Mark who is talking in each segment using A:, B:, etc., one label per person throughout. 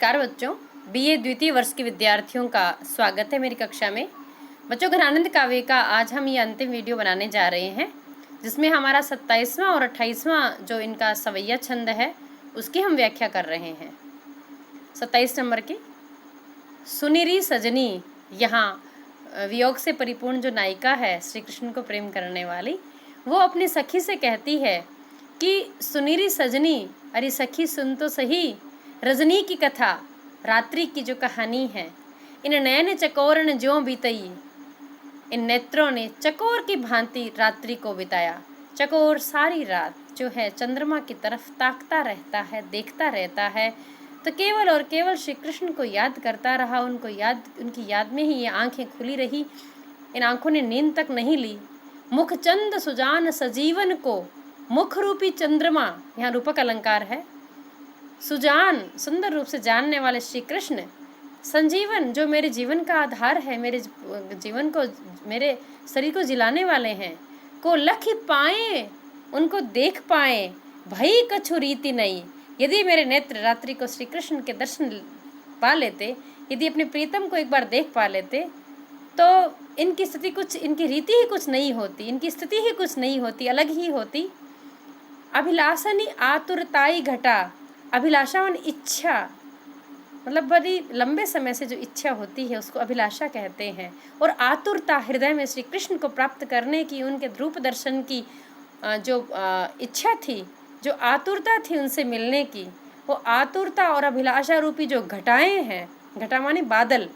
A: नमस्कार बच्चों, बीए द्वितीय वर्ष के विद्यार्थियों का स्वागत है मेरी कक्षा में। बच्चों, घनानंद काव्य का आज हम ये अंतिम वीडियो बनाने जा रहे हैं, जिसमें हमारा 27वां और 28वां जो इनका सवैया छंद है उसकी हम व्याख्या कर रहे हैं। 27 नंबर की सुनिरी सजनी, यहाँ वियोग से परिपूर्ण जो नायिका है श्री कृष्ण को प्रेम करने वाली, वो अपनी सखी से कहती है कि सुनिरी सजनी, अरे सखी सुन तो सही, रजनी की कथा, रात्रि की जो कहानी है, इन नयन चकोर ने ज्यों बीतई, इन नेत्रों ने चकोर की भांति रात्रि को बिताया। चकोर सारी रात जो है चंद्रमा की तरफ ताकता रहता है, देखता रहता है, तो केवल और केवल श्री कृष्ण को याद करता रहा। उनकी याद में ही ये आंखें खुली रही। इन आंखों ने नींद तक नहीं ली। मुख चंद सुजान सजीवन को, मुख रूपी चंद्रमा, यहाँ रूपक अलंकार है, सुजान सुंदर रूप से जानने वाले श्री कृष्ण, संजीवन जो मेरे जीवन का आधार है, मेरे जीवन को, मेरे शरीर को जिलाने वाले हैं, को लखी पाए, उनको देख पाए, भई कछु रीति नहीं। यदि मेरे नेत्र रात्रि को श्री कृष्ण के दर्शन पा लेते, यदि अपने प्रीतम को एक बार देख पा लेते, तो इनकी स्थिति कुछ, इनकी रीति ही कुछ नहीं होती, इनकी स्थिति ही कुछ नहीं होती, अलग ही होती। अभिलाषनी आतुरताई घटा, अभिलाषा वन इच्छा, मतलब बड़ी लंबे समय से जो इच्छा होती है उसको अभिलाषा कहते हैं। और आतुरता, हृदय में श्री कृष्ण को प्राप्त करने की, उनके रूप दर्शन की जो इच्छा थी, जो आतुरता थी उनसे मिलने की, वो आतुरता और अभिलाषा रूपी जो घटाएं हैं, घटा माने बादल,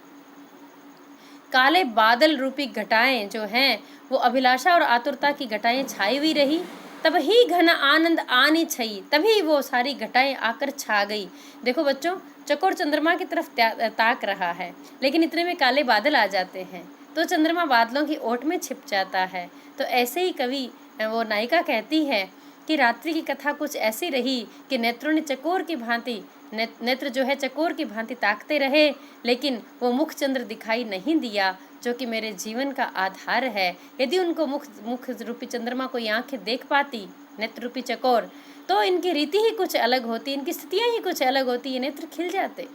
A: काले बादल रूपी घटाएं जो हैं, वो अभिलाषा और आतुरता की घटाएं छाई हुई रही। तब ही घन आनंद आनी छई, तभी वो सारी घटाएं आकर छा गई। देखो बच्चों, चकोर चंद्रमा की तरफ ताक रहा है, लेकिन इतने में काले बादल आ जाते हैं, तो चंद्रमा बादलों की ओट में छिप जाता है। तो ऐसे ही कवि, वो नायिका कहती है कि रात्रि की कथा कुछ ऐसी रही कि नेत्रों ने चकोर की भांति, नेत्र जो है चकोर की भांति ताकते रहे, लेकिन वो मुख चंद्र दिखाई नहीं दिया, जो कि मेरे जीवन का आधार है। यदि उनको मुख रूपी चंद्रमा को आंखें देख पाती, नेत्र रूपी चकोर, तो इनकी रीति ही कुछ अलग होती, इनकी स्थितियाँ ही कुछ अलग होती, ये नेत्र खिल जाते।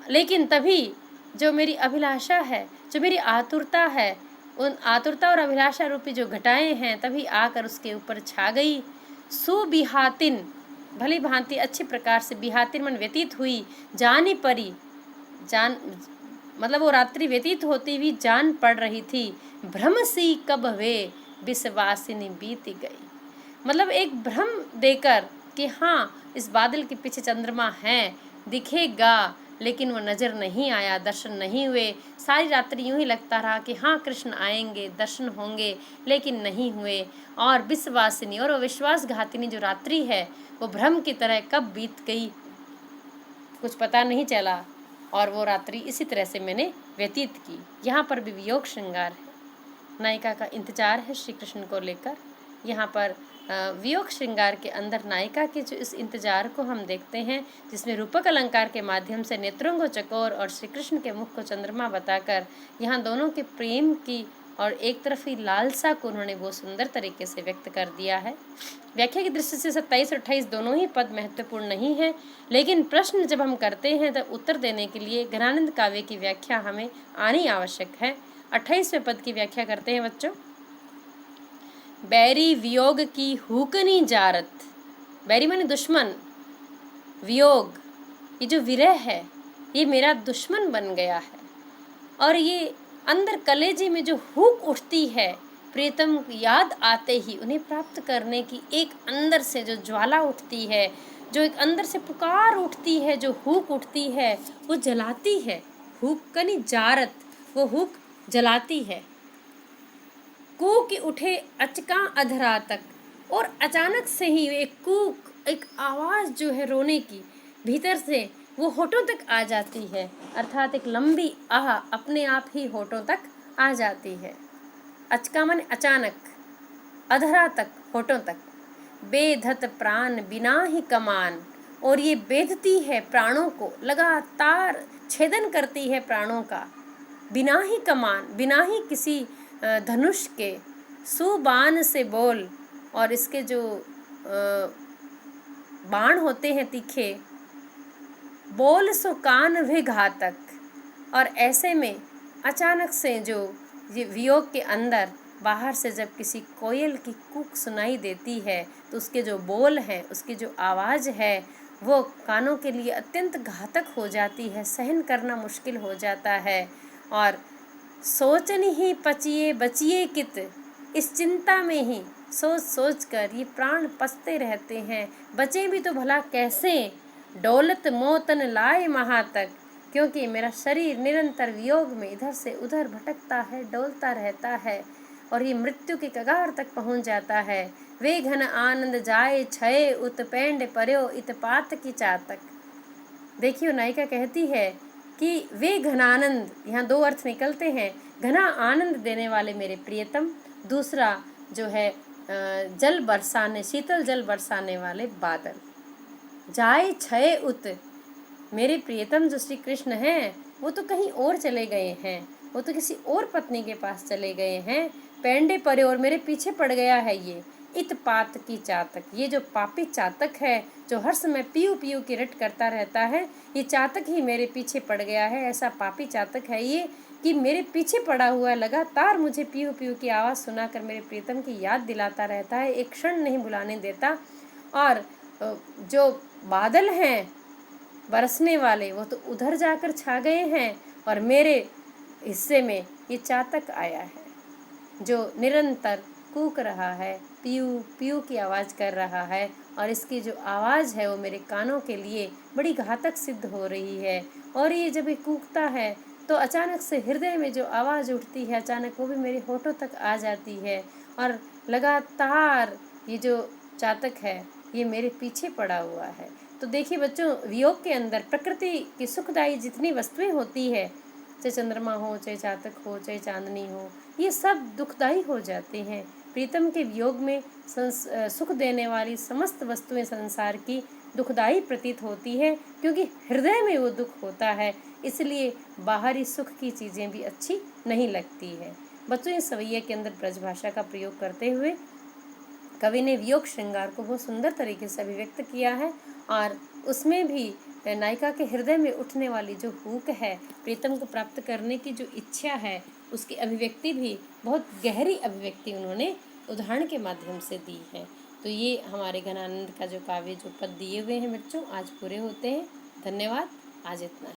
A: लेकिन तभी जो मेरी अभिलाषा है, जो मेरी आतुरता है, उन आतुरता और अभिलाषा रूपी जो घटाएं हैं, तभी आकर उसके ऊपर छा गई। सुबिहातिन, भली भांति अच्छी प्रकार से, बिहातिन मन व्यतीत हुई, जानी परी, जान मतलब वो रात्रि व्यतीत होती हुई जान पड़ रही थी। भ्रम सी कब वे विश्वासिनी बीत गई, मतलब एक भ्रम देकर कि हाँ इस बादल के पीछे चंद्रमा है, दिखेगा, लेकिन वो नज़र नहीं आया, दर्शन नहीं हुए। सारी रात्रि यूं ही लगता रहा कि हाँ कृष्ण आएंगे, दर्शन होंगे, लेकिन नहीं हुए। और विश्वासिनी, और वो विश्वासघातिनी जो रात्रि है, वो भ्रम की तरह कब बीत गई कुछ पता नहीं चला, और वो रात्रि इसी तरह से मैंने व्यतीत की। यहाँ पर भी वियोग श्रृंगार है, नायिका का इंतजार है श्री कृष्ण को लेकर। यहाँ पर वियोग श्रृंगार के अंदर नायिका के जो इस इंतजार को हम देखते हैं, जिसमें रूपक अलंकार के माध्यम से नेत्रों को चकोर और श्री कृष्ण के मुख को चंद्रमा बताकर यहाँ दोनों के प्रेम की और एक तरफ ही लालसा को उन्होंने वो सुंदर तरीके से व्यक्त कर दिया है। व्याख्या की दृष्टि से 27 और 28 दोनों ही पद महत्वपूर्ण नहीं है, लेकिन प्रश्न जब हम करते हैं तब उत्तर देने के लिए घनानंद काव्य की व्याख्या हमें आनी आवश्यक है। 28वें पद की व्याख्या करते हैं बच्चों। बैरी वियोग की हुकनी जारत, बैरी माने दुश्मन, वियोग, ये जो विरह है, ये मेरा दुश्मन बन गया है। और ये अंदर कलेजे में जो हुक उठती है, प्रीतम याद आते ही उन्हें प्राप्त करने की एक अंदर से जो ज्वाला उठती है, जो एक अंदर से पुकार उठती है, जो हुक उठती है, वो जलाती है। हुकनी जारत, वो हुक जलाती है। कूक उठे अचका अधरा तक, और अचानक से ही एक कूक, एक आवाज़ जो है रोने की, भीतर से वो होठों तक आ जाती है, अर्थात एक लंबी आह अपने आप ही होठों तक आ जाती है। अचका मन अचानक, अधरा तक, होठों तक। बेधत प्राण बिना ही कमान, और ये बेधती है प्राणों को, लगातार छेदन करती है प्राणों का, बिना ही कमान, बिना ही किसी धनुष के, सुबान से बोल, और इसके जो बाण होते हैं तीखे, बोल सो कान वे घातक। और ऐसे में अचानक से जो ये वियोग के अंदर बाहर से जब किसी कोयल की कूक सुनाई देती है तो उसके जो बोल हैं, उसकी जो आवाज़ है, वो कानों के लिए अत्यंत घातक हो जाती है, सहन करना मुश्किल हो जाता है। और सोचन ही पचिए बचिए कित, इस चिंता में ही सोच सोच कर ये प्राण पसते रहते हैं, बचे भी तो भला कैसे। डोलत मोतन लाए महातक, क्योंकि मेरा शरीर निरंतर वियोग में इधर से उधर भटकता है, डोलता रहता है और ये मृत्यु की कगार तक पहुंच जाता है। वे घन आनंद जाए छये उत पेंड पर्यो इत पात की चातक। देखियो नायिका कहती है कि वे घनानंद, यहाँ दो अर्थ निकलते हैं, घना आनंद देने वाले मेरे प्रियतम, दूसरा जो है जल बरसाने, शीतल जल बरसाने वाले बादल। जाए छये उत, मेरे प्रियतम जो श्री कृष्ण हैं वो तो कहीं और चले गए हैं, वो तो किसी और पत्नी के पास चले गए हैं। पेंडे परे, और मेरे पीछे पड़ गया है ये इत पात की चातक, ये जो पापी चातक है जो हर समय पीयू पीयू की रट करता रहता है, ये चातक ही मेरे पीछे पड़ गया है। ऐसा पापी चातक है ये कि मेरे पीछे पड़ा हुआ है, लगातार मुझे पीयू पीयू की आवाज़ सुनाकर मेरे प्रियतम की याद दिलाता रहता है, एक क्षण नहीं बुलाने देता। और जो बादल हैं बरसने वाले वो तो उधर जाकर छा गए हैं और मेरे हिस्से में ये चातक आया है जो निरंतर कूक रहा है, पीयू पीयू की आवाज़ कर रहा है। और इसकी जो आवाज़ है वो मेरे कानों के लिए बड़ी घातक सिद्ध हो रही है। और ये जब ये कूकता है तो अचानक से हृदय में जो आवाज़ उठती है, अचानक वो भी मेरे होठों तक आ जाती है। और लगातार ये जो चातक है ये मेरे पीछे पड़ा हुआ है। तो देखिए बच्चों, वियोग के अंदर प्रकृति की सुखदायी जितनी वस्तुएं होती है, चाहे चंद्रमा हो, चाहे चातक हो, चाहे चांदनी हो, ये सब दुखदायी हो जाते हैं। प्रीतम के वियोग में सुख देने वाली समस्त वस्तुएं संसार की दुखदायी प्रतीत होती है, क्योंकि हृदय में वो दुख होता है, इसलिए बाहरी सुख की चीज़ें भी अच्छी नहीं लगती है। बच्चों, इस सवैया के अंदर ब्रजभाषा का प्रयोग करते हुए कवि ने वियोग श्रृंगार को बहुत सुंदर तरीके से अभिव्यक्त किया है। और उसमें भी नायिका के हृदय में उठने वाली जो हुक है, प्रीतम को प्राप्त करने की जो इच्छा है, उसकी अभिव्यक्ति भी बहुत गहरी अभिव्यक्ति उन्होंने उदाहरण के माध्यम से दी है। तो ये हमारे घनानंद का जो काव्य जो पद दिए हुए हैं बच्चों, आज पूरे होते हैं। धन्यवाद। आज इतना ही।